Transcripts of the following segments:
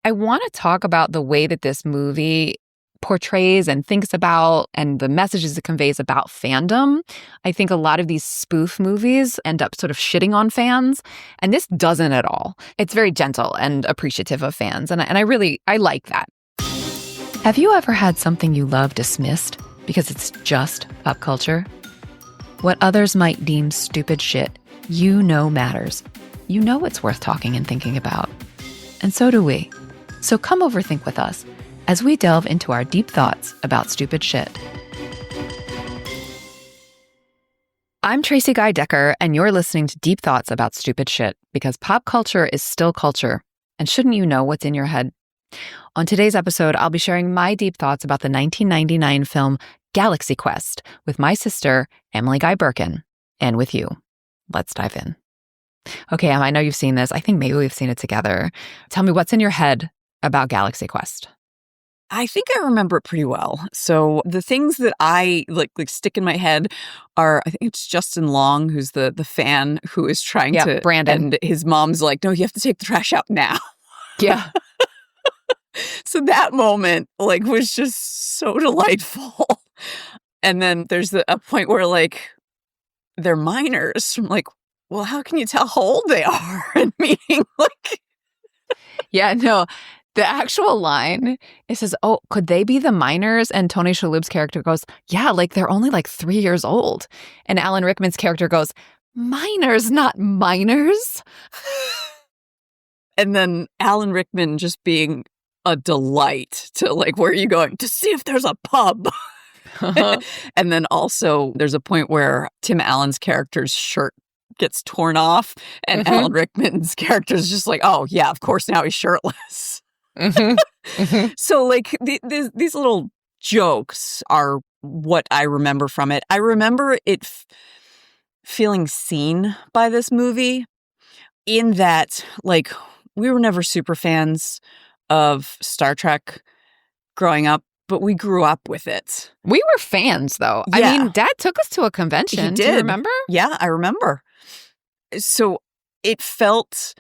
I want to talk about the way that this movie portrays and thinks about and the messages it conveys about fandom. I think a lot of these spoof movies end up sort of shitting on fans, and this doesn't at all. It's very gentle and appreciative of fans, and I like that. Have you ever had something you love dismissed because it's just pop culture? What others might deem stupid shit, you know matters. You know it's worth talking and thinking about. And so do we. So come overthink with us as we delve into our deep thoughts about stupid shit. I'm Tracie Guy Decker, and you're listening to Deep Thoughts About Stupid Shit, because pop culture is still culture, and shouldn't you know what's in your head? On today's episode, I'll be sharing my deep thoughts about the 1999 film Galaxy Quest with my sister, Emily Guy Birkin, and with you. Let's dive in. Okay, Em, I know you've seen this. I think maybe we've seen it together. Tell me what's in your head about Galaxy Quest. I think I remember it pretty well. So the things that I like stick in my head are, I think it's Justin Long, who's the fan who is trying to, Brandon. And his mom's like, no, you have to take the trash out now. Yeah. So that moment was just so delightful. And then there's a point where they're minors. I'm like, well, how can you tell how old they are? And meaning Yeah, no. The actual line, it says, oh, could they be the minors? And Tony Shalhoub's character goes, yeah, they're only 3 years old. And Alan Rickman's character goes, minors, not minors. And then Alan Rickman just being a delight to where are you going? To see if there's a pub. And then also there's a point where Tim Allen's character's shirt gets torn off and Alan Rickman's character is just oh yeah, of course now he's shirtless. So these little jokes are what I remember from it. I remember it feeling seen by this movie in that we were never super fans of Star Trek growing up, but we grew up with it. We were fans, though. Yeah. I mean, Dad took us to a convention. He did. Do you remember? Yeah, I remember. So it felt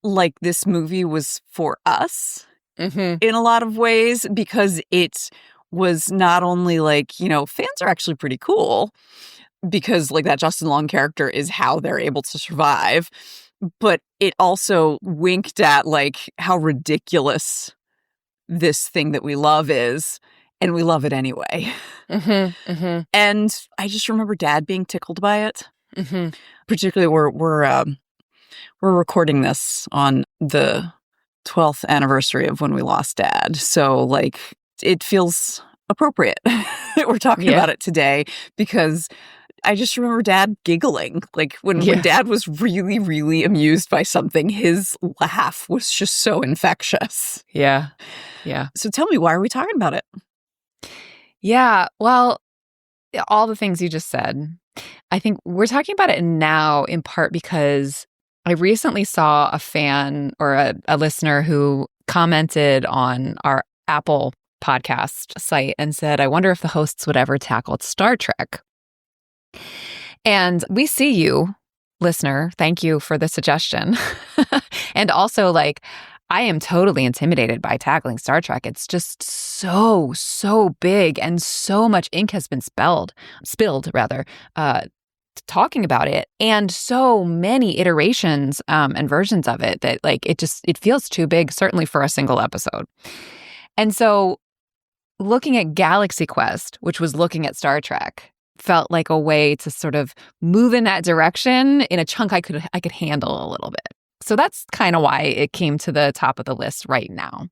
like this movie was for us in a lot of ways, because it was not only fans are actually pretty cool, because that Justin Long character is how they're able to survive, but it also winked at how ridiculous this thing that we love is, and we love it anyway. And I just remember Dad being tickled by it. Particularly, we're recording this on the 12th anniversary of when we lost Dad, so it feels appropriate that we're talking about it today, because I just remember Dad giggling. When Dad was really, really amused by something, his laugh was just so infectious. Yeah. So tell me, why are we talking about it? Yeah, well, all the things you just said. I think we're talking about it now in part because I recently saw a fan or a listener who commented on our Apple podcast site and said, I wonder if the hosts would ever tackle Star Trek. And we see you, listener. Thank you for the suggestion. And also, I am totally intimidated by tackling Star Trek. It's just so big, and so much ink has been spilled, talking about it, and so many iterations and versions of it that it feels too big, certainly for a single episode. And so looking at Galaxy Quest, which was looking at Star Trek, felt like a way to sort of move in that direction in a chunk I could handle a little bit. So that's kind of why it came to the top of the list right now.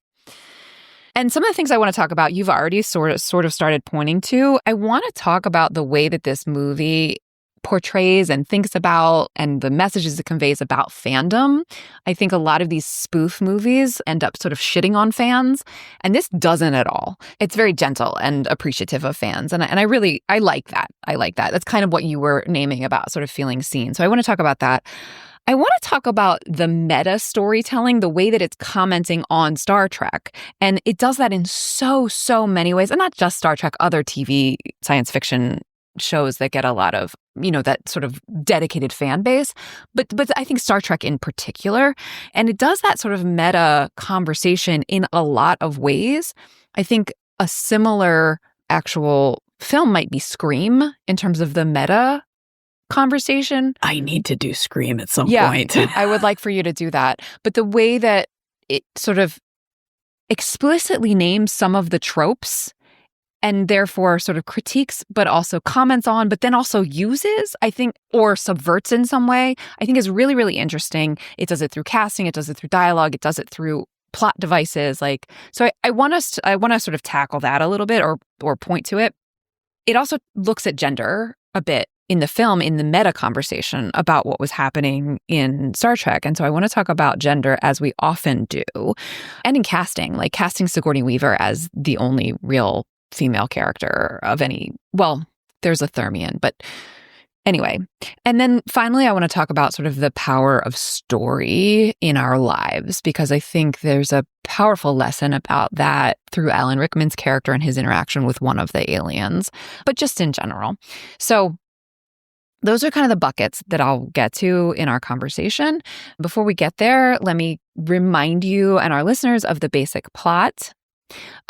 And some of the things I want to talk about, you've already sort of started pointing to. I want to talk about the way that this movie portrays and thinks about and the messages it conveys about fandom. I think a lot of these spoof movies end up sort of shitting on fans, and this doesn't at all. It's very gentle and appreciative of fans, and I like that. I like that. That's kind of what you were naming about sort of feeling seen. So I want to talk about that. I want to talk about the meta storytelling, the way that it's commenting on Star Trek. And it does that in so many ways. And not just Star Trek, other TV, science fiction shows that get a lot of, that sort of dedicated fan base, but I think Star Trek in particular. And it does that sort of meta conversation in a lot of ways. I think a similar actual film might be Scream in terms of the meta conversation. I need to do Scream at some point. I would like for you to do that. But the way that it sort of explicitly names some of the tropes and therefore sort of critiques, but also comments on, but then also uses, I think, or subverts in some way, I think is really, really interesting. It does it through casting, it does it through dialogue, it does it through plot devices. So I want to sort of tackle that a little bit or point to it. It also looks at gender a bit in the film, in the meta conversation about what was happening in Star Trek. And so I want to talk about gender as we often do. And in casting, like casting Sigourney Weaver as the only real female character of any, well, there's a Thermian, but anyway. And then finally, I want to talk about sort of the power of story in our lives, because I think there's a powerful lesson about that through Alan Rickman's character and his interaction with one of the aliens, but just in general. So those are kind of the buckets that I'll get to in our conversation. Before we get there, let me remind you and our listeners of the basic plot.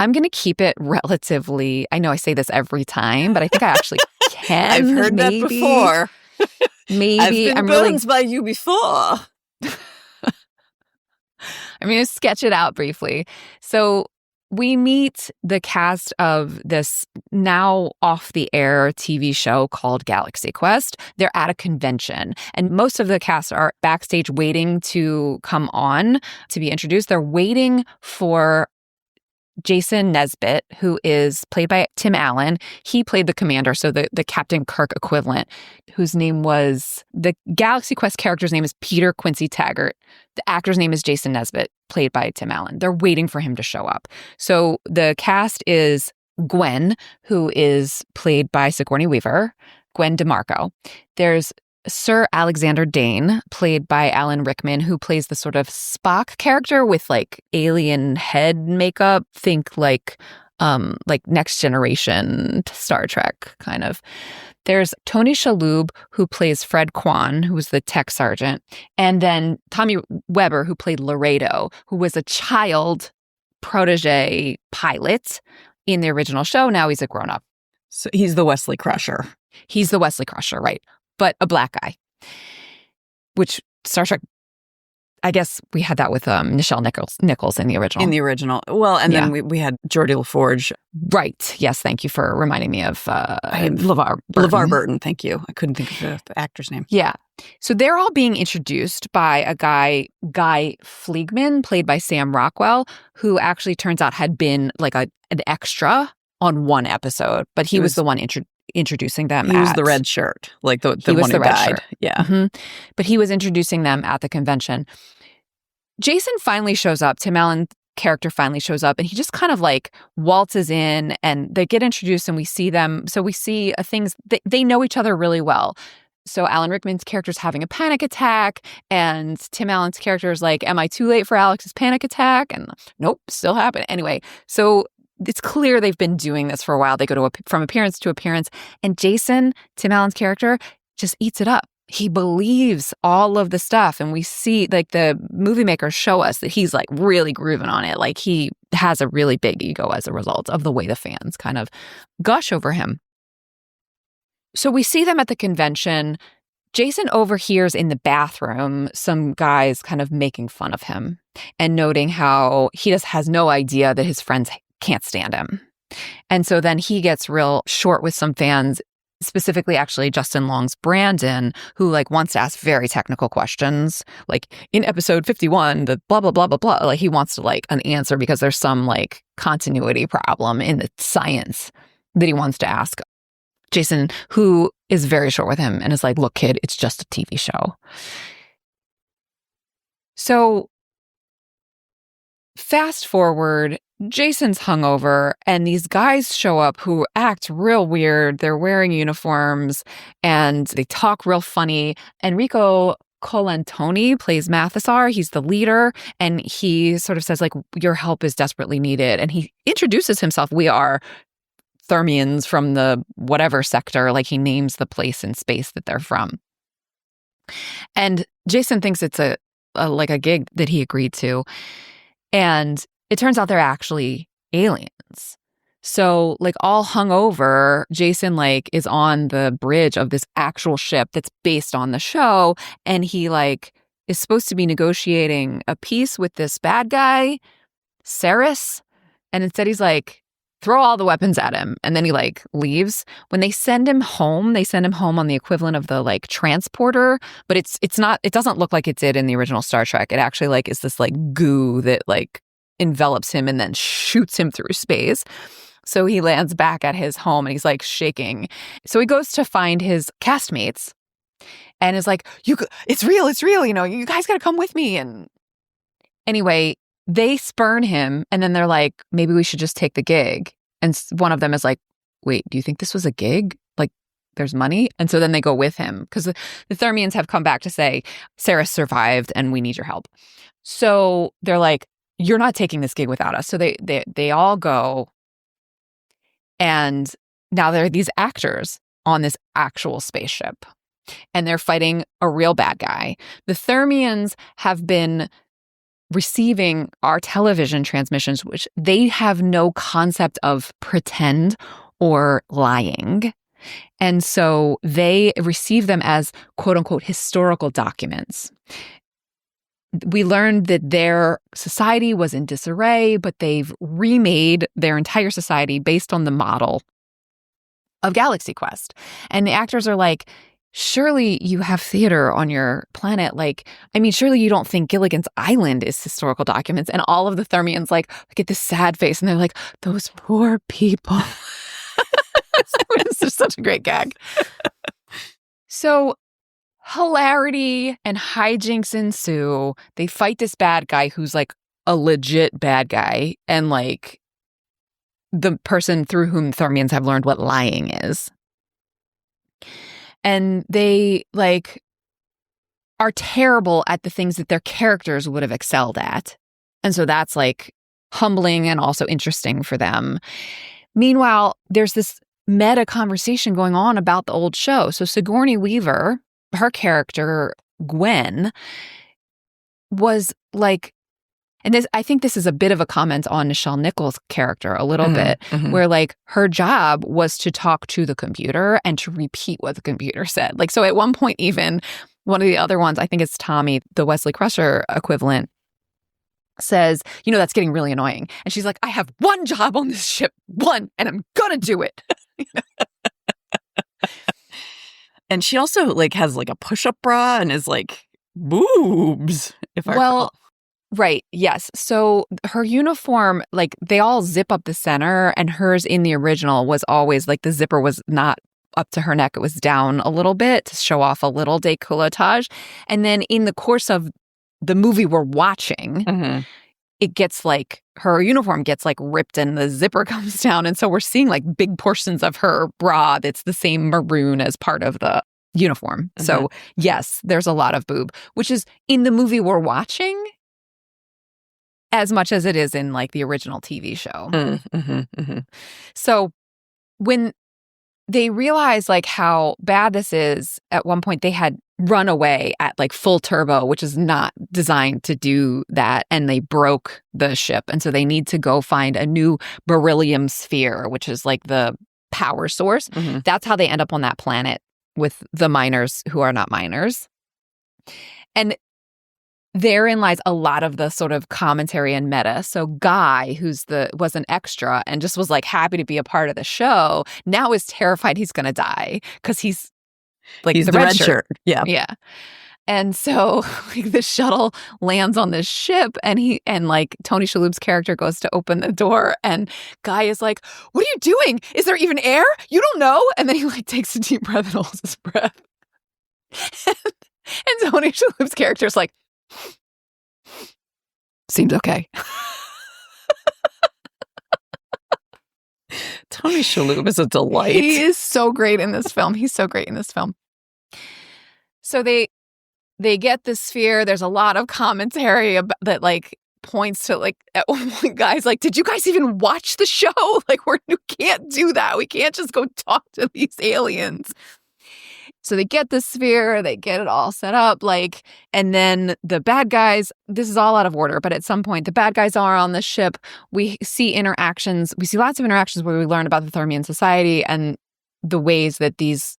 I'm going to keep it relatively, I know I say this every time, but I think I actually can. I've heard that before. Maybe. I've been burned by you before. I'm going to sketch it out briefly. So we meet the cast of this now off-the-air TV show called Galaxy Quest. They're at a convention, and most of the cast are backstage waiting to come on to be introduced. They're waiting for Jason Nesbitt, who is played by Tim Allen. He played the commander, so the Captain Kirk equivalent, whose name was, the Galaxy Quest character's name is Peter Quincy Taggart. The actor's name is Jason Nesbitt, played by Tim Allen. They're waiting for him to show up. So the cast is Gwen, who is played by Sigourney Weaver, Gwen DeMarco. There's Sir Alexander Dane, played by Alan Rickman, who plays the sort of Spock character with like alien head makeup. Think like Next Generation Star Trek kind of. There's Tony Shalhoub, who plays Fred Kwan, who was the tech sergeant. And then Tommy Weber, who played Laredo, who was a child protege pilot in the original show. Now he's a grown-up. So he's the Wesley Crusher. He's the Wesley Crusher, right. But a black guy, which Star Trek, I guess we had that with Nichelle Nichols in the original. Well, and then we had Geordie LaForge. Right. Yes. Thank you for reminding me of LeVar Burton. LeVar Burton. Thank you. I couldn't think of the actor's name. Yeah. So they're all being introduced by a guy, Guy Fleegman, played by Sam Rockwell, who actually turns out had been like an extra on one episode, but he was the one introducing them. He was the red shirt, like the one who died. Shirt. Yeah. Mm-hmm. But he was introducing them at the convention. Jason finally shows up. Tim Allen's character finally shows up, and he just kind of like waltzes in, and they get introduced, and we see them. So we see things, they know each other really well. So Alan Rickman's character's having a panic attack, and Tim Allen's character is like, am I too late for Alex's panic attack? And nope, still happening. Anyway, so it's clear they've been doing this for a while. They go from appearance to appearance, and Jason, Tim Allen's character, just eats it up. He believes all of the stuff, and we see, like, the movie makers show us that he's like really grooving on it. Like, he has a really big ego as a result of the way the fans kind of gush over him. So we see them at the convention. Jason overhears in the bathroom some guys kind of making fun of him and noting how he just has no idea that his friends can't stand him. And so then he gets real short with some fans, specifically actually Justin Long's Brandon, who like wants to ask very technical questions. Like in episode 51, the blah, blah, blah, blah, blah. Like he wants to like an answer because there's some like continuity problem in the science that he wants to ask Jason, who is very short with him and is like, look, kid, it's just a TV show. So fast forward, Jason's hungover, and these guys show up who act real weird. They're wearing uniforms, and they talk real funny. Enrico Colantoni plays Mathesar. He's the leader, and he sort of says, like, your help is desperately needed. And he introduces himself. We are Thermians from the whatever sector. Like he names the place in space that they're from. And Jason thinks it's a gig that he agreed to. And it turns out they're actually aliens. So like all hungover, Jason like is on the bridge of this actual ship that's based on the show. And he like is supposed to be negotiating a peace with this bad guy, Saris. And instead he's like, throw all the weapons at him. And then he like leaves. When they send him home on the equivalent of the like transporter, but it's not, it doesn't look like it did in the original Star Trek. It actually like is this like goo that like envelops him and then shoots him through space. So he lands back at his home and he's like shaking. So he goes to find his castmates and is like, it's real, you know, you guys got to come with me. And anyway, they spurn him and then they're like, maybe we should just take the gig. And one of them is like, wait, do you think this was a gig? Like there's money? And so then they go with him because the Thermians have come back to say, Sarah survived and we need your help. So they're like, you're not taking this gig without us. So they all go. And now there are these actors on this actual spaceship and they're fighting a real bad guy. The Thermians have been receiving our television transmissions, which they have no concept of pretend or lying. And so they receive them as quote unquote historical documents. We learned that their society was in disarray, but they've remade their entire society based on the model of Galaxy Quest. And the actors are like, surely you have theater on your planet. Like, I mean, surely you don't think Gilligan's Island is historical documents. And all of the Thermians like get this sad face and they're like, those poor people. It's just such a great gag. So hilarity and hijinks ensue. They fight this bad guy who's like a legit bad guy and like the person through whom Thermians have learned what lying is. And they like are terrible at the things that their characters would have excelled at. And so that's like humbling and also interesting for them. Meanwhile, there's this meta conversation going on about the old show. So Sigourney Weaver, her character, Gwen, was like, and this, I think this is a bit of a comment on Nichelle Nichols' character a little bit, where like her job was to talk to the computer and to repeat what the computer said. Like, so at one point, even one of the other ones, I think it's Tommy, the Wesley Crusher equivalent, says, you know, that's getting really annoying. And she's like, I have one job on this ship, one, and I'm gonna do it. And she also like has like a push-up bra and is like boobs, if I recall. Right. Yes. So her uniform, like they all zip up the center, and hers in the original was always like the zipper was not up to her neck. It was down a little bit to show off a little décolletage. And then in the course of the movie we're watching, it gets like her uniform gets like ripped and the zipper comes down. And so we're seeing like big portions of her bra that's the same maroon as part of the uniform. So yes, there's a lot of boob, which is in the movie we're watching as much as it is in like the original TV show. So when they realized like how bad this is, at one point they had run away at like full turbo, which is not designed to do that. And they broke the ship. And so they need to go find a new beryllium sphere, which is like the power source. That's how they end up on that planet with the miners who are not miners. And therein lies a lot of the sort of commentary and meta. So Guy, was an extra and just was like happy to be a part of the show, now is terrified he's going to die because he's like he's the red shirt. Yeah. And so like the shuttle lands on this ship and like Tony Shalhoub's character goes to open the door and Guy is like, what are you doing? Is there even air? You don't know? And then he like takes a deep breath and holds his breath. and Tony Shalhoub's character is like, seems okay. Tony Shalhoub is a delight. He is so great in this film. He's so great in this film. So they get the sphere. There's a lot of commentary about that, like points to like, at one point, guys, like, did you guys even watch the show? Like, you can't do that. We can't just go talk to these aliens. So they get the sphere, they get it all set up, like, and then the bad guys, this is all out of order, but at some point the bad guys are on the ship. We see interactions. We see lots of interactions where we learn about the Thermian society and the ways that these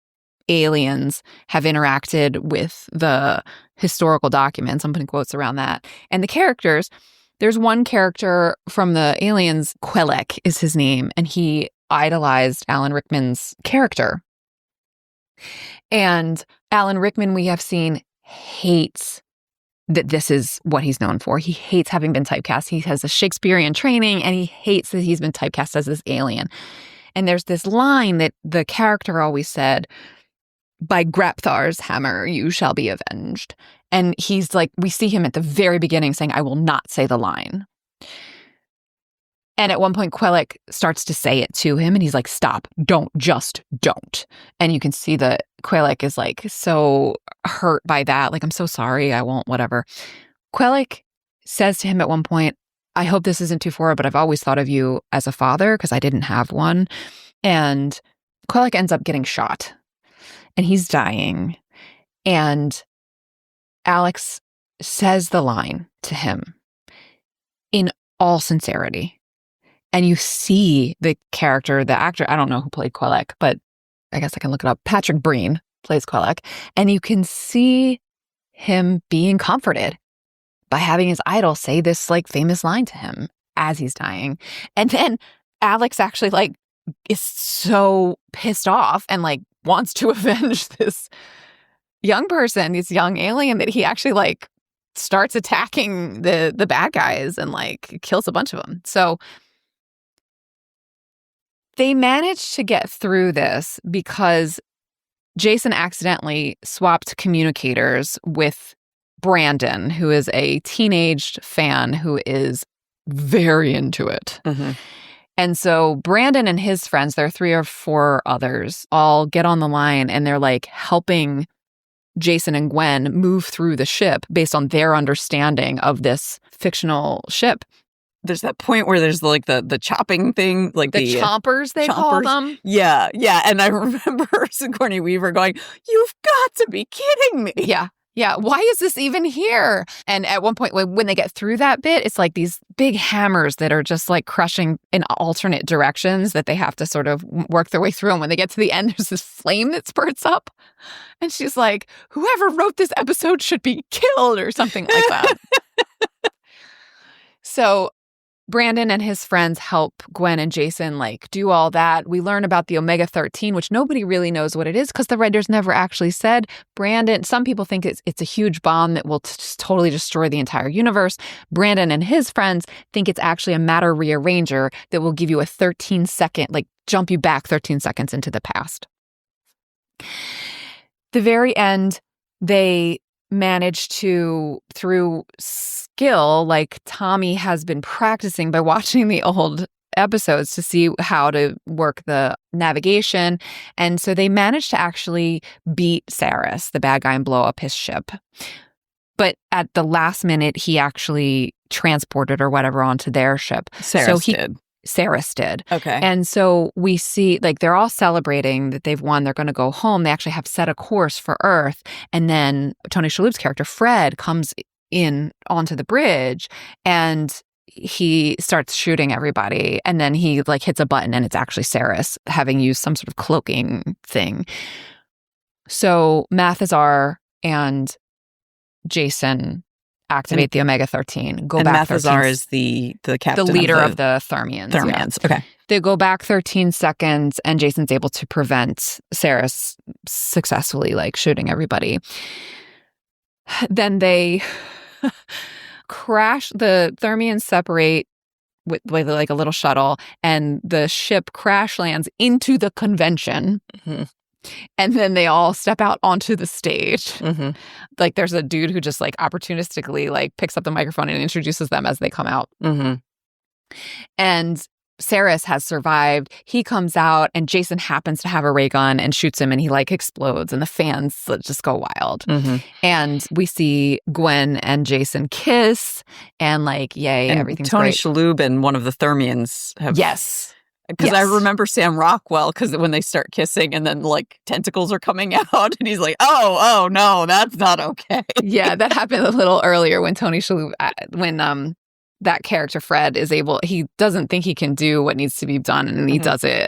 aliens have interacted with the historical documents. I'm putting quotes around that. And the characters, there's one character from the aliens, Quelek is his name, and he idolized Alan Rickman's character. And Alan Rickman, we have seen, hates that this is what he's known for. He hates having been typecast. He has a Shakespearean training, and he hates that he's been typecast as this alien. And there's this line that the character always said, "By Grabthar's hammer, you shall be avenged." And he's like, we see him at the very beginning saying, "I will not say the line." And at one point, Quelek starts to say it to him, and he's like, "Stop, just don't." And you can see that Quelek is like so hurt by that. Like, "I'm so sorry, I won't, whatever." Quelek says to him at one point, "I hope this isn't too far, but I've always thought of you as a father because I didn't have one." And Quelek ends up getting shot, and he's dying. And Alex says the line to him in all sincerity. And you see the character, the actor, I don't know who played Quelek, but I guess I can look it up. Patrick Breen plays Quelek. And you can see him being comforted by having his idol say this like famous line to him as he's dying. And then Alex actually like is so pissed off and like wants to avenge this young person, this young alien, that he actually like starts attacking the bad guys and like kills a bunch of them. So they managed to get through this because Jason accidentally swapped communicators with Brandon, who is a teenaged fan who is very into it. Mm-hmm. And so Brandon and his friends, there are 3 or 4 others, all get on the line and they're like helping Jason and Gwen move through the ship based on their understanding of this fictional ship. There's that point where there's like the chopping thing, like the chompers, they call them. Yeah. And I remember Sigourney Weaver going, "You've got to be kidding me." Yeah. Why is this even here? And at one point, when they get through that bit, it's like these big hammers that are just like crushing in alternate directions that they have to sort of work their way through. And when they get to the end, there's this flame that spurts up. And she's like, "Whoever wrote this episode should be killed," or something like that. So Brandon and his friends help Gwen and Jason like do all that. We learn about the Omega-13, which nobody really knows what it is because the writers never actually said. Brandon, some people think it's a huge bomb that will just totally destroy the entire universe. Brandon and his friends think it's actually a matter rearranger that will give you a 13-second, like jump you back 13 seconds into the past. The very end, they managed to, through skill, like Tommy has been practicing by watching the old episodes to see how to work the navigation. And so they managed to actually beat Saris, the bad guy, and blow up his ship. But at the last minute, he actually transported or whatever onto their ship. Saris did. Okay. And so we see, like, they're all celebrating that they've won. They're going to go home. They actually have set a course for Earth. And then Tony Shalhoub's character, Fred, comes in onto the bridge and he starts shooting everybody. And then he, like, hits a button and it's actually Saris having used some sort of cloaking thing. So Mathazar and Jason activate the Omega-13. Go back. Mathazar is the captain, the leader of the Thermians. Yeah. Okay. They go back 13 seconds, and Jason's able to prevent Saris successfully, like shooting everybody. Then they crash. The Thermians separate with like a little shuttle, and the ship crash lands into the convention. Mm-hmm. And then they all step out onto the stage. Mm-hmm. Like there's a dude who just like opportunistically like picks up the microphone and introduces them as they come out. Mm-hmm. And Saris has survived. He comes out and Jason happens to have a ray gun and shoots him and he like explodes and the fans just go wild. And we see Gwen and Jason kiss and like, yay, and everything's Tony great. Shalhoub and one of the Thermians have... Yes. Because I remember Sam Rockwell, because when they start kissing and then like tentacles are coming out and he's like, oh no, that's not okay. Yeah, that happened a little earlier when Tony Shalhoub, when that character Fred he doesn't think he can do what needs to be done and he does it.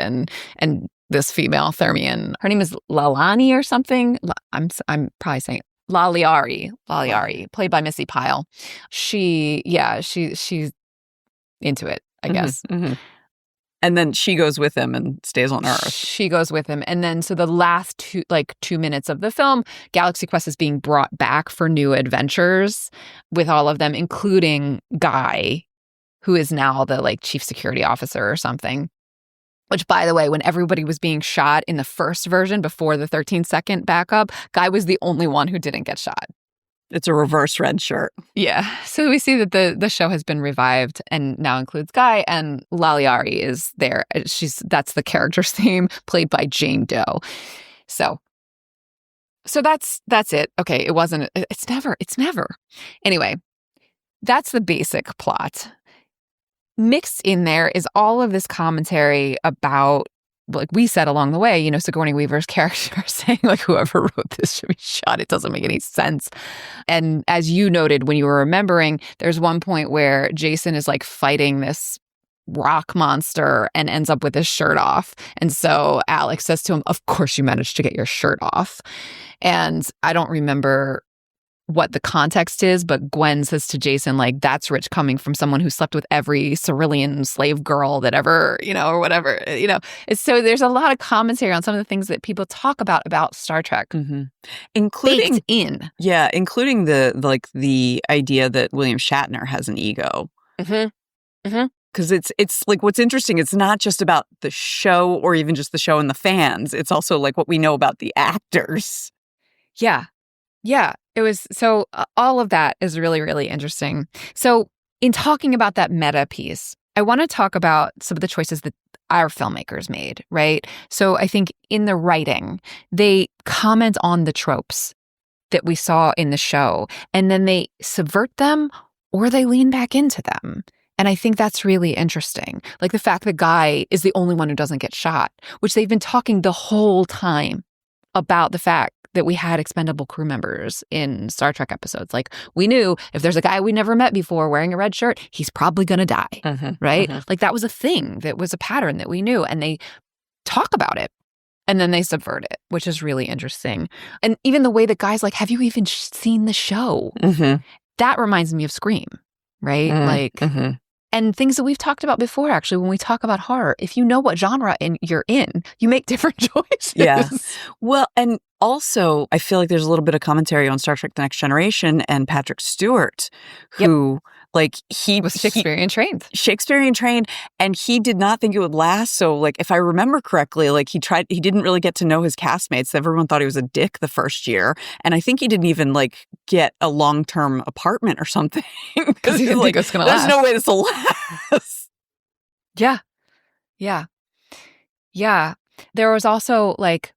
And this female Thermian, her name is Lalani or something. I'm probably saying Laliari, played by Missy Pyle. She's into it, I guess. And then she goes with him and stays on Earth. She goes with him. And then so the last 2 minutes of the film, Galaxy Quest is being brought back for new adventures with all of them, including Guy, who is now the like chief security officer or something. Which, by the way, when everybody was being shot in the first version before the 13-second backup, Guy was the only one who didn't get shot. It's a reverse red shirt. Yeah. So we see that the show has been revived and now includes Guy, and Laliari is there. That's the character's name, played by Jane Doe. So that's it. Okay, it's never. Anyway, that's the basic plot. Mixed in there is all of this commentary about, like we said along the way, Sigourney Weaver's character saying, like, whoever wrote this should be shot. It doesn't make any sense. And as you noted when you were remembering, there's one point where Jason is like fighting this rock monster and ends up with his shirt off. And so Alex says to him, of course you managed to get your shirt off. And I don't remember what the context is, but Gwen says to Jason, like, that's rich coming from someone who slept with every Cyrillian slave girl that ever, or whatever, So there's a lot of commentary on some of the things that people talk about Star Trek. Including baked in. Yeah, including the idea that William Shatner has an ego. Because it's like, what's interesting, it's not just about the show or even just the show and the fans. It's also like what we know about the actors. Yeah, it was. So all of that is really, really interesting. So in talking about that meta piece, I want to talk about some of the choices that our filmmakers made, right? So I think in the writing, they comment on the tropes that we saw in the show, and then they subvert them or they lean back into them. And I think that's really interesting. Like the fact that Guy is the only one who doesn't get shot, which they've been talking the whole time about the fact that we had expendable crew members in Star Trek episodes. Like, we knew if there's a guy we never met before wearing a red shirt, he's probably going to die, right? Like, that was a thing. That was a pattern that we knew. And they talk about it. And then they subvert it, which is really interesting. And even the way that Guy's like, have you even seen the show? That reminds me of Scream, right? And things that we've talked about before, actually, when we talk about horror. If you know what genre you're in, you make different choices. Yeah. Well, and also, I feel like there's a little bit of commentary on Star Trek The Next Generation and Patrick Stewart, who, like, he was Shakespearean trained. And he did not think it would last. So, like, if I remember correctly, like, he didn't really get to know his castmates. Everyone thought he was a dick the first year. And I think he didn't even, like, get a long-term apartment or something. Because he didn't think it was going to last. There's no way this will last. Yeah. There was also, like,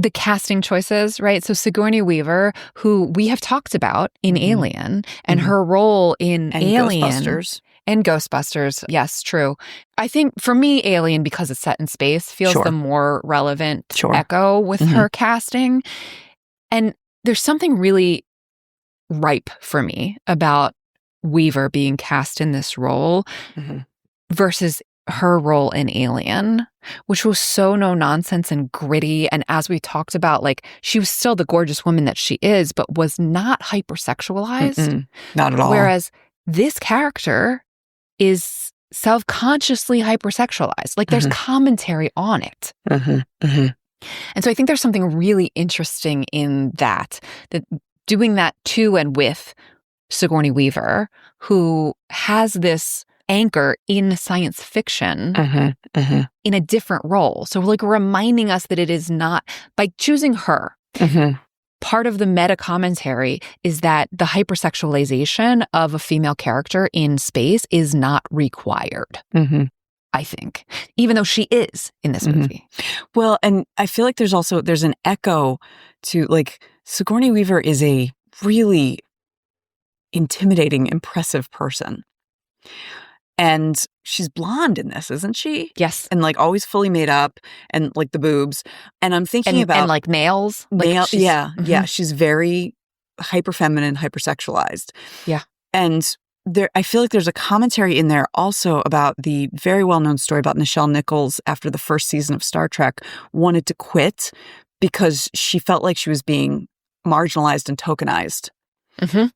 the casting choices, right? So Sigourney Weaver, who we have talked about in Alien, and her role in Alien. Ghostbusters. Yes, true. I think for me, Alien, because it's set in space, feels the more relevant echo with her casting. And there's something really ripe for me about Weaver being cast in this role versus her role in Alien, which was so no nonsense and gritty. And as we talked about, like, she was still the gorgeous woman that she is, but was not hypersexualized. Not at all. Whereas this character is self-consciously hypersexualized. Like, there's commentary on it. And so I think there's something really interesting in that doing that to and with Sigourney Weaver, who has this anchor in science fiction in a different role. So, like, reminding us that it is not, by choosing her, part of the meta commentary is that the hypersexualization of a female character in space is not required. I think, even though she is in this movie. Well, and I feel like there's an echo to, like, Sigourney Weaver is a really intimidating, impressive person. And she's blonde in this, isn't she? Yes. And, like, always fully made up and, like, the boobs. And I'm thinking about... And, like, nails. Yeah. She's very hyper-feminine, hypersexualized. Yeah. And I feel like there's a commentary in there also about the very well-known story about Nichelle Nichols after the first season of Star Trek wanted to quit because she felt like she was being marginalized and tokenized.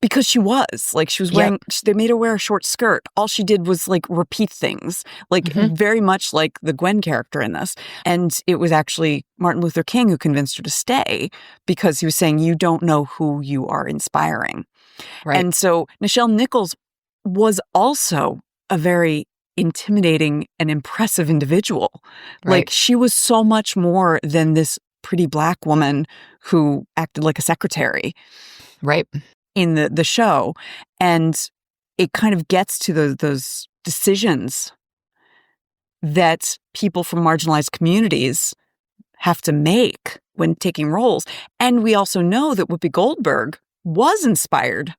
Because she was. Like, she was wearing... They made her wear a short skirt. All she did was, like, repeat things. Like, very much like the Gwen character in this. And it was actually Martin Luther King who convinced her to stay because he was saying, you don't know who you are inspiring. Right. And so Nichelle Nichols was also a very intimidating and impressive individual. Right. Like, she was so much more than this pretty black woman who acted like a secretary. Right. In the show. And it kind of gets to those decisions that people from marginalized communities have to make when taking roles. And we also know that Whoopi Goldberg was inspired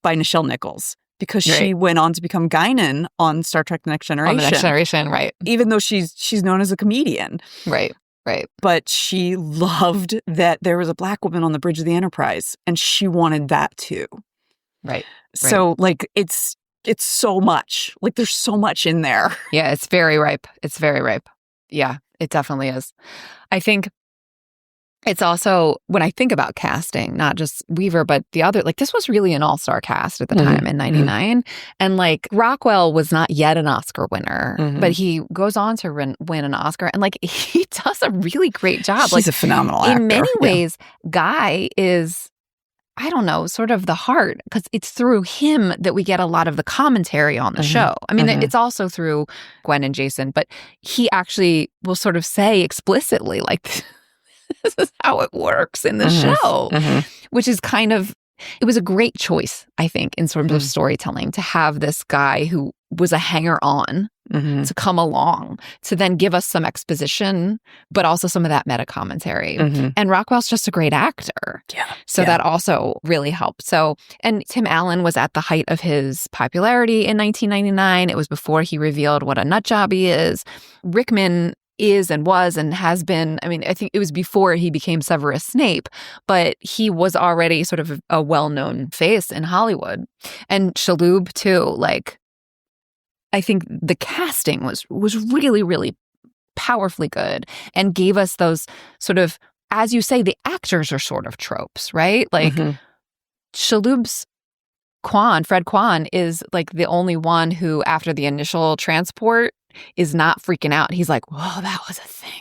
by Nichelle Nichols because she went on to become Guinan on Star Trek The Next Generation. On The Next Generation, right. Even though she's known as a comedian. Right. Right. But she loved that there was a black woman on the bridge of the Enterprise, and she wanted that too. Right. So, like, it's so much. Like, there's so much in there. Yeah, it's very ripe. It's very ripe. Yeah, it definitely is. I think it's also, when I think about casting, not just Weaver, but the other, like, this was really an all-star cast at the time in 99. And, like, Rockwell was not yet an Oscar winner, but he goes on to win an Oscar. And, like, he does a really great job. He's a phenomenal actor. In many ways, Guy is, I don't know, sort of the heart, because it's through him that we get a lot of the commentary on the show. I mean, it's also through Gwen and Jason, but he actually will sort of say explicitly, like, this is how it works in the show, which is kind of, it was a great choice, I think, in terms of storytelling, to have this guy who was a hanger-on to come along, to then give us some exposition, but also some of that meta commentary. And Rockwell's just a great actor. So that also really helped. So, and Tim Allen was at the height of his popularity in 1999. It was before he revealed what a nut job he is. Rickman is and was and has been, I mean, I think it was before he became Severus Snape, but he was already sort of a well-known face in Hollywood. And Shalhoub too, like, I think the casting was really, really powerfully good and gave us those sort of, as you say, the actors are sort of tropes, right? Like, Shalhoub's Fred Kwan is like the only one who, after the initial transport, is not freaking out. He's like, whoa, that was a thing.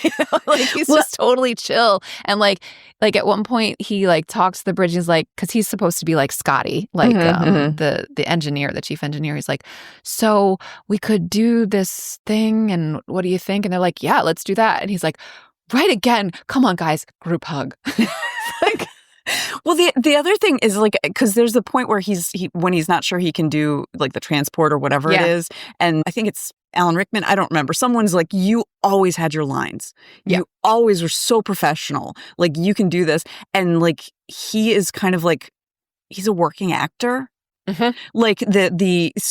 You know, like, he's just totally chill. And like at one point he like talks to the bridge. He's like, because he's supposed to be like Scotty, like the engineer, the chief engineer. He's like, so we could do this thing, and what do you think? And they're like, yeah, let's do that. And he's like, right again. Come on, guys, group hug. Like, well, the other thing is, like, because there's the point where when he's not sure he can do like the transport or whatever it is, and I think it's Alan Rickman, I don't remember. Someone's like, you always had your lines. You always were so professional. Like, you can do this, and like he is kind of like, he's a working actor. Like there's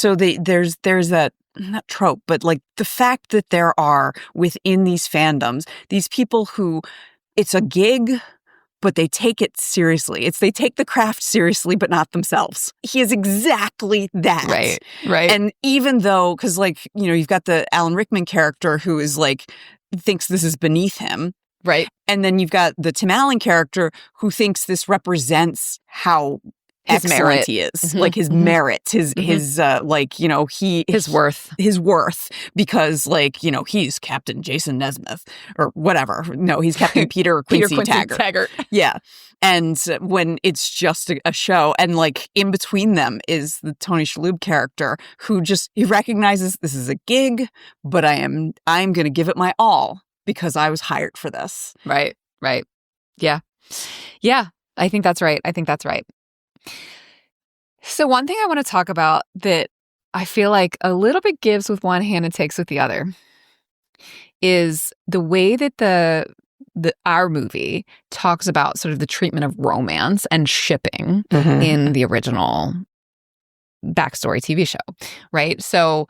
that, not trope, but like the fact that there are within these fandoms these people who, it's a gig, but they take it seriously. They take the craft seriously, but not themselves. He is exactly that. Right. And even though, because like, you know, you've got the Alan Rickman character who is like, thinks this is beneath him. Right. And then you've got the Tim Allen character who thinks this represents how his merit he is, like his merit, his like, you know, his worth, because like, you know, he's Captain Jason Nesmith or whatever. No, he's Captain Peter Quincy Taggart. Yeah. And when it's just a show, and like in between them is the Tony Shalhoub character who just, he recognizes this is a gig, but I'm going to give it my all because I was hired for this. Right. Yeah. Yeah, I think that's right. So one thing I want to talk about that I feel like a little bit gives with one hand and takes with the other is the way that our movie talks about sort of the treatment of romance and shipping in the original backstory TV show, right? So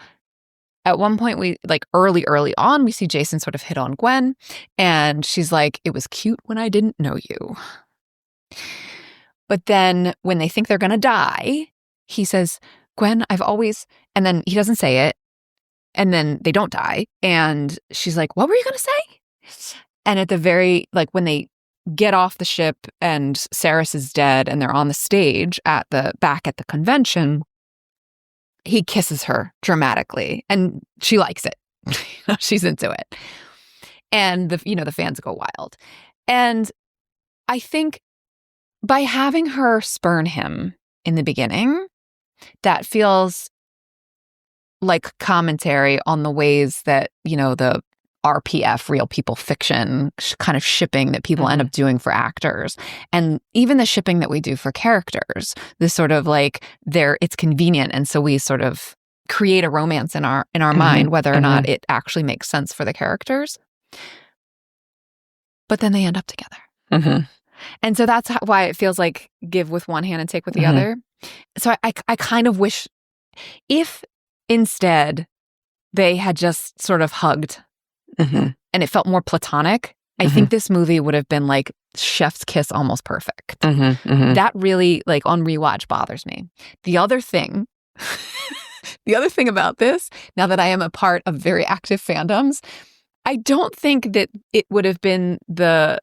at one point, we like early on, we see Jason sort of hit on Gwen, and she's like, "It was cute when I didn't know you." But then when they think they're going to die, he says, "Gwen, I've always," and then he doesn't say it, and then they don't die. And she's like, "What were you going to say?" And at the very, like when they get off the ship and Saris is dead and they're on the stage back at the convention, he kisses her dramatically and she likes it. She's into it. And the fans go wild. And I think by having her spurn him in the beginning, that feels like commentary on the ways that, the RPF, real people fiction, kind of shipping that people end up doing for actors. And even the shipping that we do for characters, this sort of like it's convenient. And so we sort of create a romance in our mind, whether or not it actually makes sense for the characters. But then they end up together. And so that's why it feels like give with one hand and take with the other. So I kind of wish if instead they had just sort of hugged and it felt more platonic, I think this movie would have been like chef's kiss, almost perfect. That really, like on rewatch, bothers me. The other thing about this, now that I am a part of very active fandoms, I don't think that it would have been the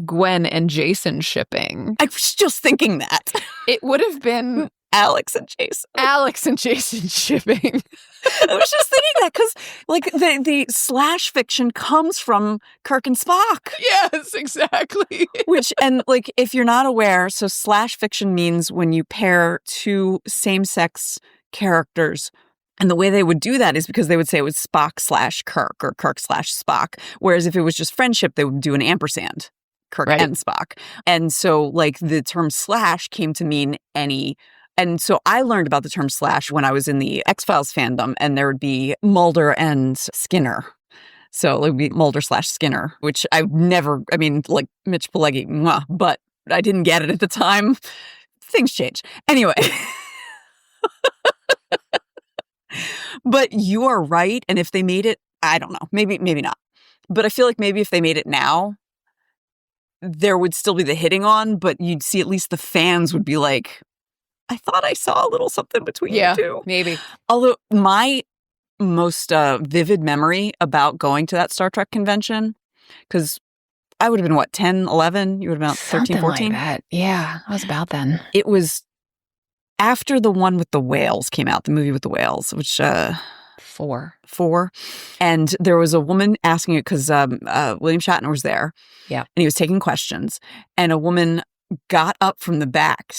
Gwen and Jason shipping. I was just thinking that. It would have been Alex and Jason shipping. I was just thinking that because, like, the slash fiction comes from Kirk and Spock. Yes, exactly. Which, and like, if you're not aware, so slash fiction means when you pair two same-sex characters. And the way they would do that is because they would say it was Spock slash Kirk or Kirk slash Spock. Whereas if it was just friendship, they would do an ampersand, Kirk and Spock. And so, like, the term slash came to mean any. And so I learned about the term slash when I was in the X-Files fandom, and there would be Mulder and Skinner. So it would be Mulder slash Skinner, which like Mitch Pileggi, but I didn't get it at the time. Things change. Anyway. But you are right. And if they made it, I don't know, maybe not. But I feel like maybe if they made it now, there would still be the hitting on, but you'd see at least the fans would be like, I thought I saw a little something between you two. Yeah, maybe. Although my most vivid memory about going to that Star Trek convention, because I would have been, 10, 11? You would have been about 13, 14? Like that. Yeah, I was about then. It was after the one with the whales came out, the movie with the whales, which... 4. And there was a woman asking it because William Shatner was there. Yeah. And he was taking questions. And a woman got up from the back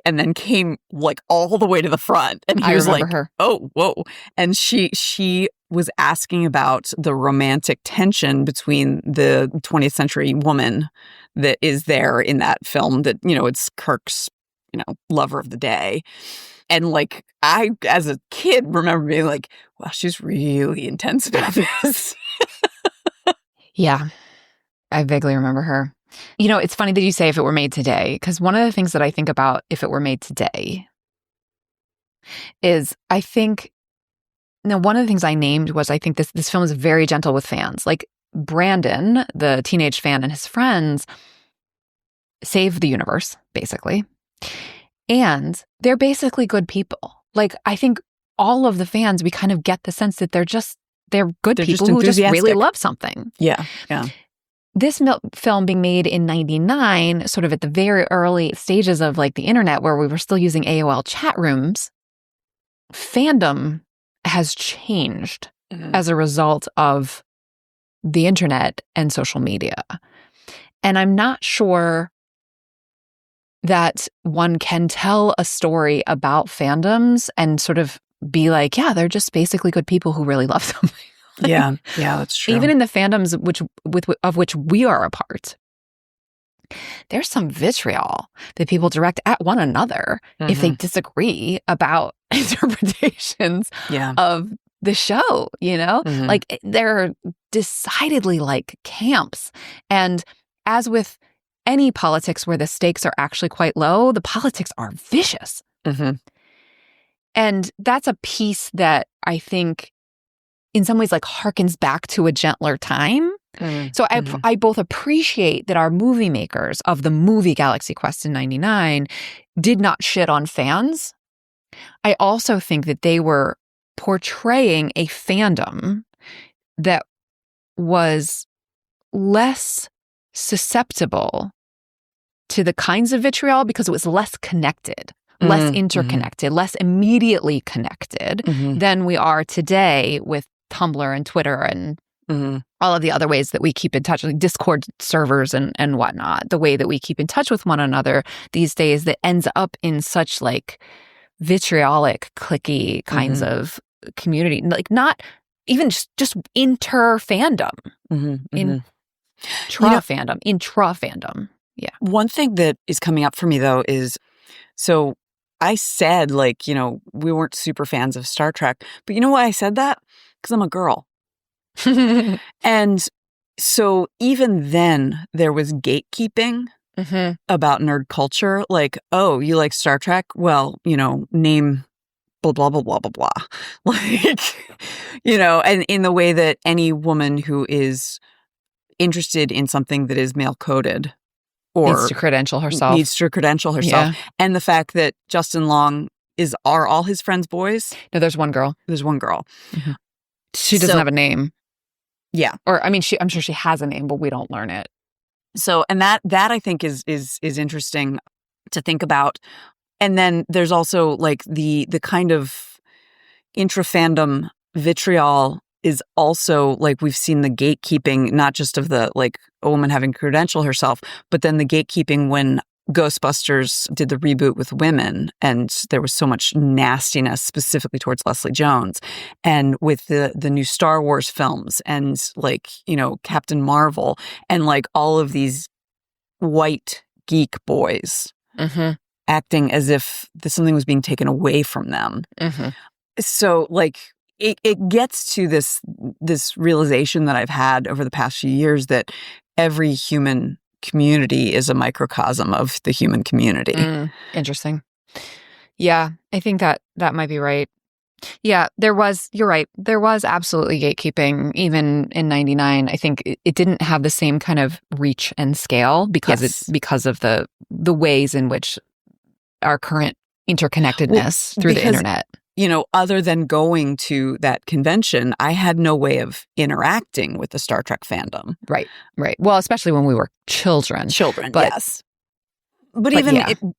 and then came like all the way to the front. And he was like, her. Oh, whoa. And she was asking about the romantic tension between the 20th century woman that is there in that film that, it's Kirk's, lover of the day. And like, I, as a kid, remember being like, wow, she's really intense about this. Yeah, I vaguely remember her. It's funny that you say if it were made today, because one of the things that I think about if it were made today is I think, one of the things I named was I think this film is very gentle with fans. Like Brandon, the teenage fan, and his friends save the universe, basically. And they're basically good people. Like, I think all of the fans, we kind of get the sense that they're good people who just really love something. Yeah. This film being made in 99, sort of at the very early stages of like the internet where we were still using AOL chat rooms, fandom has changed as a result of the internet and social media. And I'm not sure that one can tell a story about fandoms and sort of be like, yeah, they're just basically good people who really love something. Yeah, that's true. Even in the fandoms of which we are a part, there's some vitriol that people direct at one another if they disagree about interpretations of the show, you know? Like, there are decidedly like camps. And as with any politics where the stakes are actually quite low, the politics are vicious. And that's a piece that I think in some ways like harkens back to a gentler time. So I both appreciate that our movie makers of the movie Galaxy Quest in 99 did not shit on fans. I also think that they were portraying a fandom that was less susceptible to the kinds of vitriol because it was less connected, less interconnected, less immediately connected than we are today with Tumblr and Twitter and all of the other ways that we keep in touch, like Discord servers and whatnot, the way that we keep in touch with one another these days that ends up in such like vitriolic, cliquey kinds of community, like not even just inter-fandom, intra-fandom. Yeah. One thing that is coming up for me, though, is so I said, like, you know, we weren't super fans of Star Trek, but you know why I said that? Because I'm a girl. And so even then, there was gatekeeping about nerd culture. Like, oh, you like Star Trek? Well, you know, name blah, blah, blah, blah, blah, blah. Like, you know, and in the way that any woman who is interested in something that is male-coded or needs to credential herself. Yeah. And the fact that Justin Long are all his friends boys? No, there's one girl. She doesn't have a name. Yeah. Or, I mean, I'm sure she has a name, but we don't learn it. So, and that I think is interesting to think about. And then there's also like the kind of intra-fandom vitriol is also like we've seen the gatekeeping, not just of the like a woman having to credential herself, but then the gatekeeping when Ghostbusters did the reboot with women and there was so much nastiness specifically towards Leslie Jones, and with the new Star Wars films and like, you know, Captain Marvel and like all of these white geek boys acting as if something was being taken away from them. So like it gets to this realization that I've had over the past few years that every human community is a microcosm of the human community. Interesting. Yeah, I think that might be right. Yeah, you're right. There was absolutely gatekeeping even in 99. I think it didn't have the same kind of reach and scale because of the ways in which our current interconnectedness through the internet. You know, other than going to that convention, I had no way of interacting with the Star Trek fandom. Right. Well, especially when we were children. But, yes. But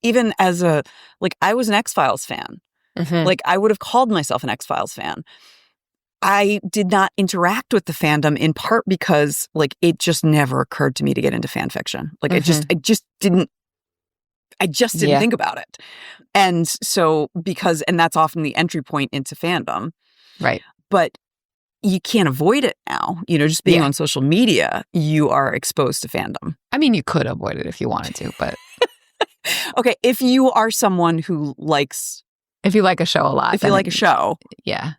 even as I was an X-Files fan. Like, I would have called myself an X-Files fan. I did not interact with the fandom in part because, like, it just never occurred to me to get into fan fiction. Like, I just didn't think about it. And so and that's often the entry point into fandom. Right. But you can't avoid it now. You know, just being on social media, you are exposed to fandom. I mean, you could avoid it if you wanted to, but. Okay. If you are someone who likes. If you like a show a lot. If you like a show. Yeah.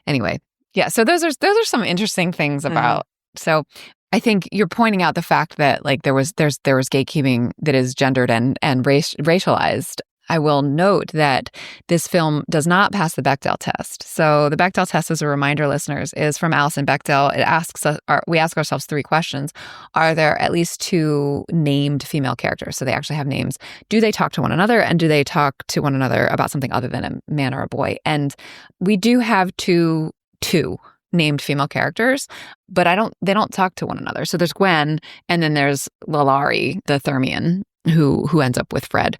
Anyway. Yeah. So those are some interesting things about. So I think you're pointing out the fact that like there was gatekeeping that is gendered and racialized. I will note that this film does not pass the Bechdel test. So the Bechdel test, as a reminder, listeners, is from Alison Bechdel. It asks us, we ask ourselves 3 questions. Are there at least 2 named female characters? So they actually have names. Do they talk to one another? And do they talk to one another about something other than a man or a boy? And we do have two named female characters, but they don't talk to one another. So there's Gwen, and then there's Lalari, the Thermian, who ends up with Fred,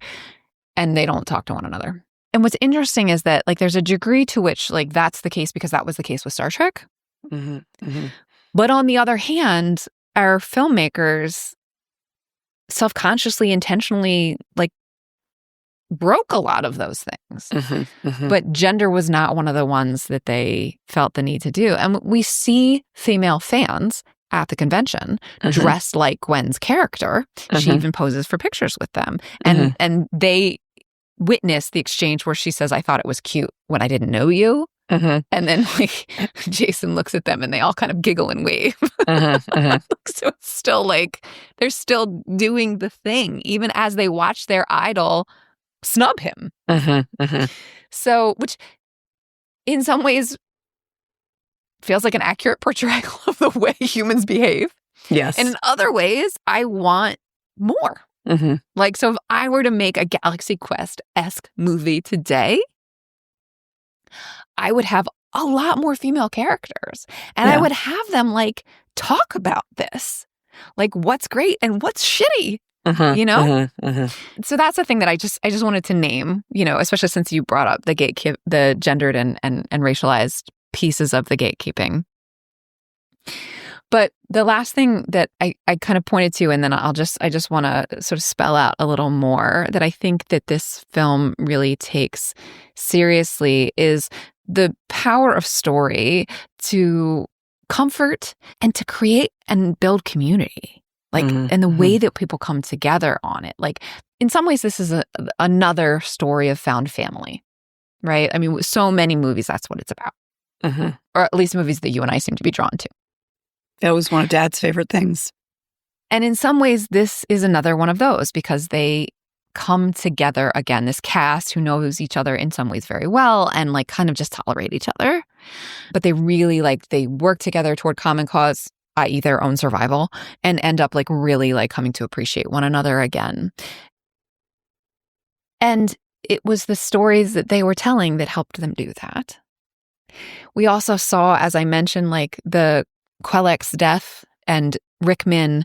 and they don't talk to one another. And what's interesting is that like there's a degree to which like that's the case because that was the case with Star Trek. But on the other hand, our filmmakers self-consciously, intentionally like broke a lot of those things. But gender was not one of the ones that they felt the need to do. And we see female fans at the convention, dressed like Gwen's character. She even poses for pictures with them. And they witness the exchange where she says, I thought it was cute when I didn't know you. And then like Jason looks at them and they all kind of giggle and wave. So it's still like they're still doing the thing, even as they watch their idol snub him. So, which in some ways feels like an accurate portrayal of the way humans behave. Yes. And in other ways, I want more. Like, so if I were to make a Galaxy Quest-esque movie today, I would have a lot more female characters. And I would have them, like, talk about this. Like, what's great and what's shitty, you know? So that's the thing that I just wanted to name, you know, especially since you brought up the gendered and racialized pieces of the gatekeeping. But the last thing that I kind of pointed to, and then I just want to sort of spell out a little more that I think that this film really takes seriously is the power of story to comfort and to create and build community. Like, and the way that people come together on it. Like, in some ways, this is another story of found family, right? I mean, so many movies, that's what it's about. Or at least movies that you and I seem to be drawn to. That was one of Dad's favorite things. And in some ways, this is another one of those because they come together again, this cast who knows each other in some ways very well and like kind of just tolerate each other. But they really they work together toward common cause, i.e. their own survival, and end up like really like coming to appreciate one another again. And it was the stories that they were telling that helped them do that. We also saw, as I mentioned, like the Quellec's death and Rickman's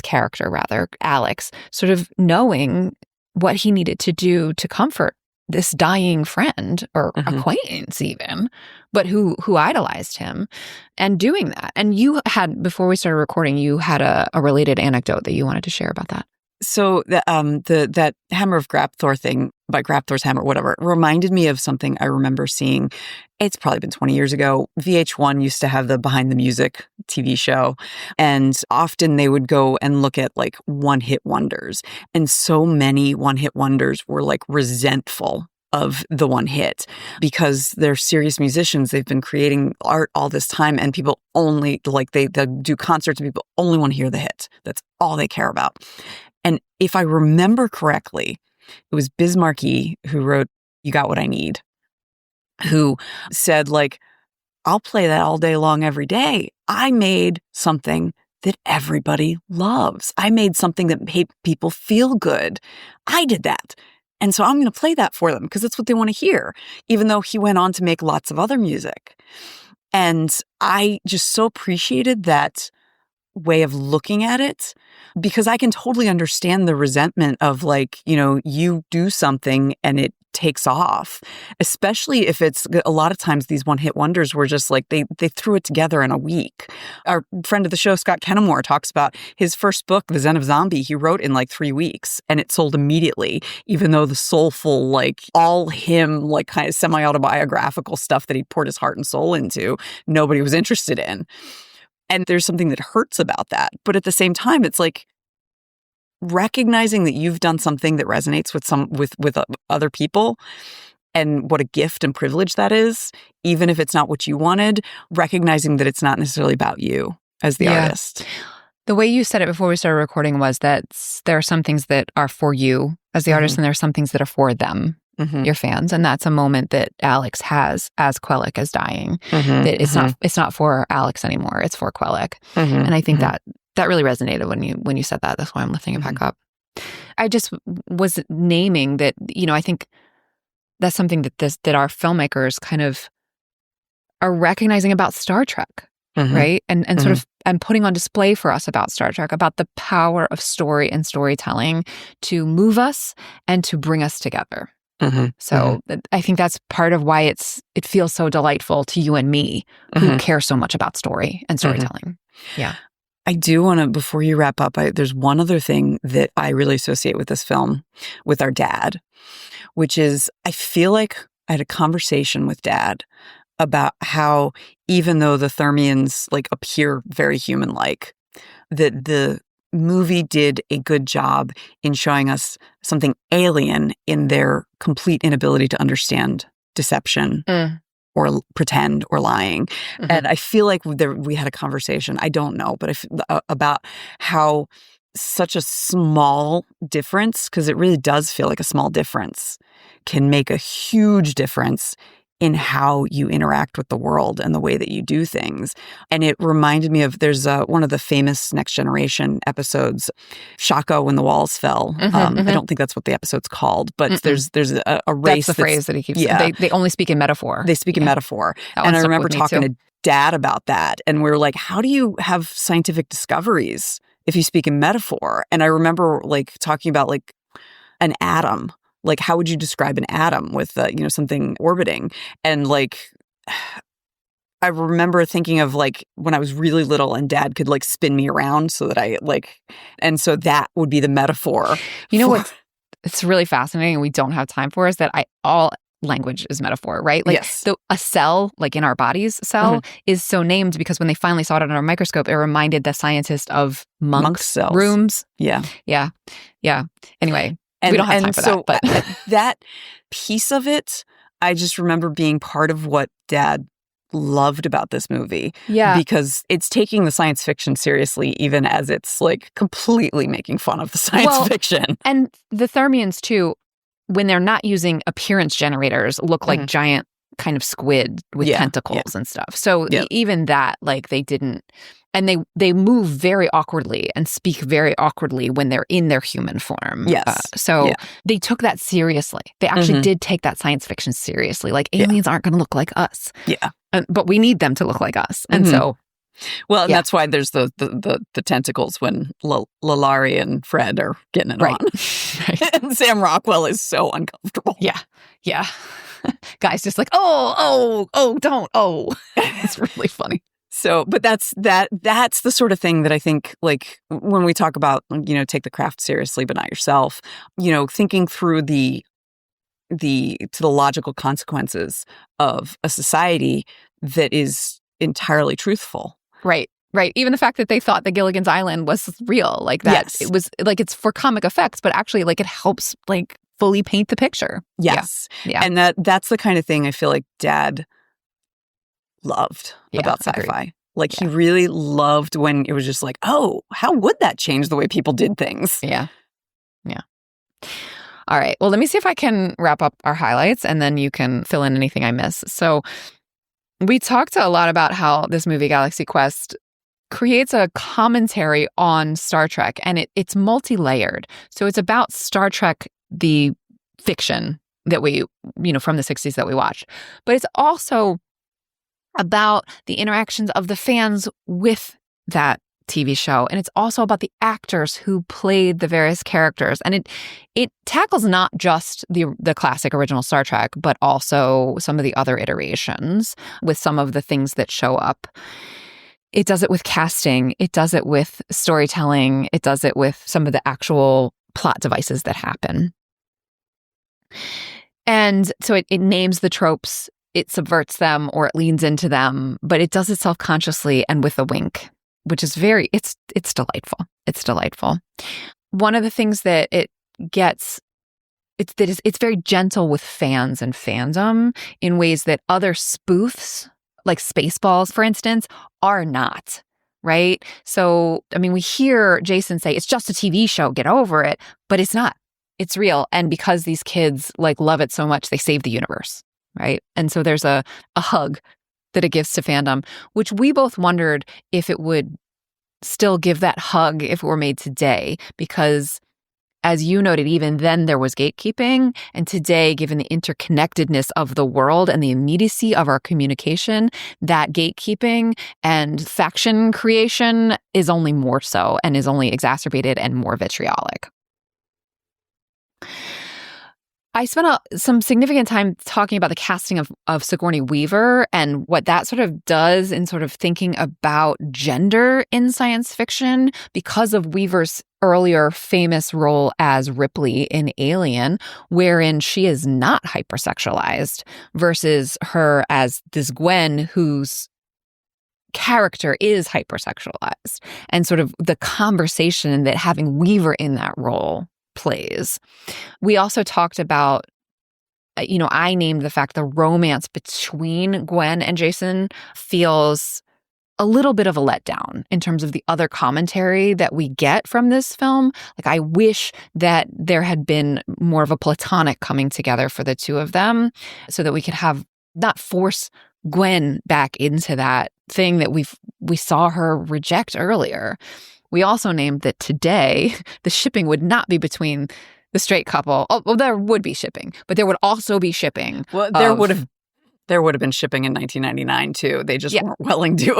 character, rather, Alex, sort of knowing what he needed to do to comfort this dying friend or acquaintance even, but who idolized him and doing that. And you had, before we started recording, you had a related anecdote that you wanted to share about that. So that Hammer of Grabthar thing, by Grabthar's Hammer, whatever, reminded me of something I remember seeing. It's probably been 20 years ago. VH1 used to have the Behind the Music TV show, and often they would go and look at like one-hit wonders. And so many one-hit wonders were like resentful of the one hit because they're serious musicians. They've been creating art all this time, and people only they do concerts and people only want to hear the hit. That's all they care about. And if I remember correctly, it was Biz Markie who wrote You Got What I Need, who said, like, I'll play that all day long every day. I made something that everybody loves. I made something that made people feel good. I did that. And so I'm going to play that for them because that's what they want to hear, even though he went on to make lots of other music. And I just so appreciated that way of looking at it because I can totally understand the resentment of like, you know, you do something and it takes off, especially if it's a lot of times these one-hit wonders were just like they threw it together in a week. Our friend of the show, Scott Kennemore, talks about his first book, The Zen of Zombie, he wrote in like 3 weeks and it sold immediately, even though the soulful, like all him, like kind of semi-autobiographical stuff that he poured his heart and soul into, nobody was interested in. And there's something that hurts about that. But at the same time, it's like recognizing that you've done something that resonates with other people and what a gift and privilege that is, even if it's not what you wanted, recognizing that it's not necessarily about you as the artist. The way you said it before we started recording was that there are some things that are for you as the artist and there are some things that are for them, your fans. And that's a moment that Alex has as Quelec is dying. That it's not for Alex anymore. It's for Quelec. And I think that really resonated when you said that. That's why I'm lifting it back up. I just was naming that, you know, I think that's something that our filmmakers kind of are recognizing about Star Trek, right? And sort of and putting on display for us about Star Trek, about the power of story and storytelling to move us and to bring us together. So I think that's part of why it feels so delightful to you and me who care so much about story and storytelling. Yeah. I do want to, before you wrap up, there's one other thing that I really associate with this film, with our dad, which is I feel like I had a conversation with Dad about how even though the Thermians like appear very human-like, that the movie did a good job in showing us something alien in their complete inability to understand deception or pretend or lying. And I feel like we had a conversation, I don't know, but about how such a small difference, because it really does feel like a small difference, can make a huge difference in how you interact with the world and the way that you do things. And it reminded me of, there's one of the famous Next Generation episodes, Shaka When the Walls Fell. I don't think that's what the episode's called, but there's a race. That's the phrase that he keeps saying. They only speak in metaphor. They speak in metaphor. And I remember talking to Dad about that. And we were like, how do you have scientific discoveries if you speak in metaphor? And I remember like talking about like an atom. Like, how would you describe an atom with, something orbiting? And like, I remember thinking of like when I was really little and Dad could like spin me around so that I like, and so that would be the metaphor. You know what? It's really fascinating and we don't have time for is that all language is metaphor, right? Like a cell, like in our body's cell, is so named because when they finally saw it under a microscope, it reminded the scientist of monk cells. Rooms. Yeah. Anyway. We don't have time for that. But that piece of it, I just remember being part of what Dad loved about this movie. Yeah. Because it's taking the science fiction seriously, even as it's like completely making fun of the science fiction. And the Thermians, too, when they're not using appearance generators, look like giant kind of squid with tentacles and stuff. So even that, like they didn't. And they move very awkwardly and speak very awkwardly when they're in their human form. Yes. They took that seriously. They actually did take that science fiction seriously. Like aliens aren't going to look like us. Yeah. But we need them to look like us. And so. Well, and that's why there's the tentacles when Lalari and Fred are getting it on. Right. And Sam Rockwell is so uncomfortable. Yeah. Guy's just like, don't. It's really funny. So, but that's the sort of thing that I think, like, when we talk about, take the craft seriously, but not yourself, thinking through the logical consequences of a society that is entirely truthful. Right. Even the fact that they thought that Gilligan's Island was real, like that, it was like, it's for comic effects, but actually like it helps like fully paint the picture. Yes. Yeah. And that's the kind of thing I feel like Dad loved about sci-fi. Agreed. Like he really loved when it was just like, oh, how would that change the way people did things? Yeah. All right. Well, let me see if I can wrap up our highlights and then you can fill in anything I miss. So we talked a lot about how this movie, Galaxy Quest, creates a commentary on Star Trek, and it's multi-layered. So it's about Star Trek, the fiction that we, from the 60s that we watched. But it's also about the interactions of the fans with that TV show. And it's also about the actors who played the various characters. And it tackles not just the classic original Star Trek, but also some of the other iterations with some of the things that show up. It does it with casting. It does it with storytelling. It does it with some of the actual plot devices that happen. And so it names the tropes. It subverts them or it leans into them, but it does it self-consciously and with a wink, which is it's delightful. It's delightful. One of the things that it gets, it's very gentle with fans and fandom in ways that other spoofs, like Spaceballs, for instance, are not, right? So, I mean, we hear Jason say, it's just a TV show, get over it, but it's not. It's real. And because these kids like love it so much, they save the universe. Right. And so there's a hug that it gives to fandom, which we both wondered if it would still give that hug if it were made today, because as you noted, even then there was gatekeeping. And today, given the interconnectedness of the world and the immediacy of our communication, that gatekeeping and faction creation is only more so and is only exacerbated and more vitriolic. I spent some significant time talking about the casting of Sigourney Weaver and what that sort of does in sort of thinking about gender in science fiction because of Weaver's earlier famous role as Ripley in Alien, wherein she is not hypersexualized, versus her as this Gwen whose character is hypersexualized, and sort of the conversation that having Weaver in that role plays. We also talked about, I named the fact the romance between Gwen and Jason feels a little bit of a letdown in terms of the other commentary that we get from this film. Like, I wish that there had been more of a platonic coming together for the two of them so that we could not force Gwen back into that thing that we saw her reject earlier. We also named that today the shipping would not be between the straight couple. Oh, well, there would be shipping, but there would also be shipping. Well, there would have been shipping in 1999 too. They just weren't willing to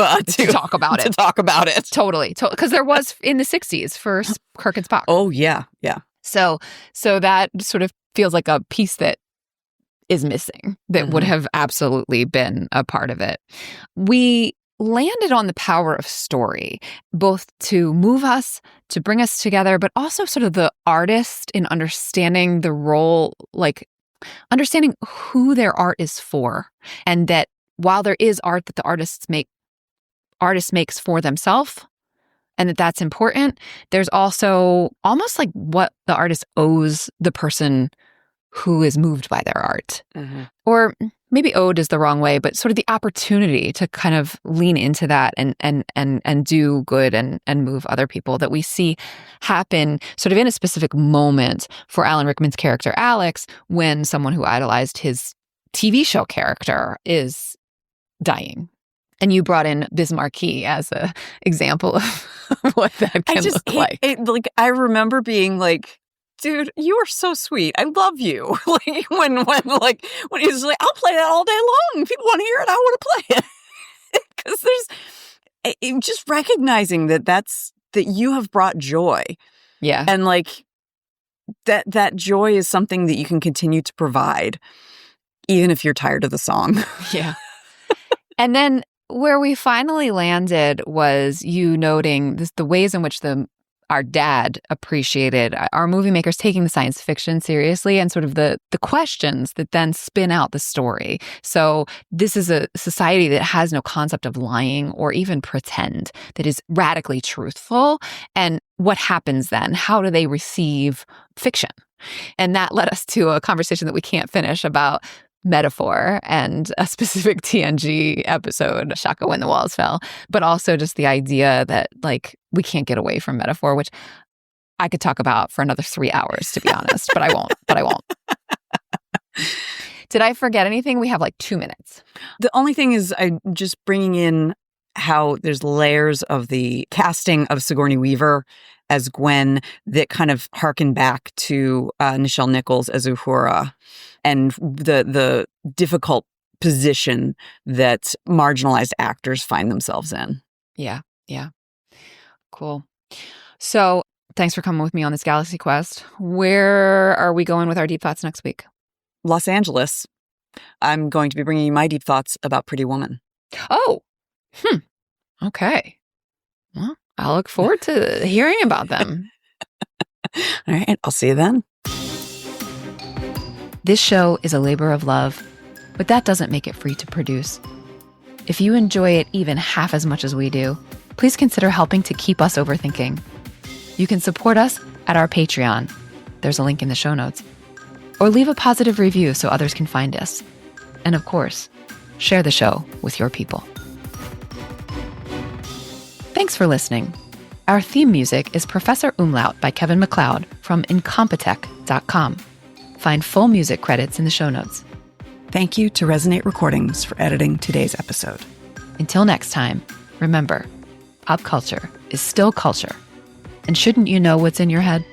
talk about it. To talk about it. Totally. Because there was in the 60s for Kirk and Spock. Oh yeah, yeah. So that sort of feels like a piece that is missing that would have absolutely been a part of it. We landed on the power of story, both to move us, to bring us together, but also sort of the artist in understanding the role, like understanding who their art is for. And that while there is art that the artist makes for themselves, and that's important, there's also almost like what the artist owes the person who is moved by their art. Or maybe owed is the wrong way, but sort of the opportunity to kind of lean into that and do good and move other people that we see happen sort of in a specific moment for Alan Rickman's character Alex when someone who idolized his TV show character is dying. And you brought in Biz Markie as an example of what that can look like. I remember being like, dude, you are so sweet. I love you. Like when he's like, I'll play that all day long. If people want to hear it, I want to play it. Because there's just recognizing that you have brought joy. Yeah. And like that joy is something that you can continue to provide, even if you're tired of the song. Yeah. And then where we finally landed was you noting the ways in which our dad appreciated our movie makers taking the science fiction seriously and sort of the questions that then spin out the story. So this is a society that has no concept of lying or even pretend, that is radically truthful. And what happens then? How do they receive fiction? And that led us to a conversation that we can't finish about metaphor and a specific TNG episode, Shaka When the Walls Fell, but also just the idea that like we can't get away from metaphor, which I could talk about for another 3 hours, to be honest, but I won't. Did I forget anything? We have like 2 minutes. The only thing is I'm just bringing in how there's layers of the casting of Sigourney Weaver as Gwen that kind of harken back to Nichelle Nichols as Uhura and the difficult position that marginalized actors find themselves in. Yeah. Cool. So thanks for coming with me on this Galaxy Quest. Where are we going with our deep thoughts next week? Los Angeles. I'm going to be bringing you my deep thoughts about Pretty Woman. Oh, okay. Well, I'll look forward to hearing about them. All right, I'll see you then. This show is a labor of love, but that doesn't make it free to produce. If you enjoy it even half as much as we do, please consider helping to keep us overthinking. You can support us at our Patreon. There's a link in the show notes. Or leave a positive review so others can find us. And of course, share the show with your people. Thanks for listening. Our theme music is Professor Umlaut by Kevin MacLeod from Incompetech.com. Find full music credits in the show notes. Thank you to Resonate Recordings for editing today's episode. Until next time, remember, pop culture is still culture. And shouldn't you know what's in your head?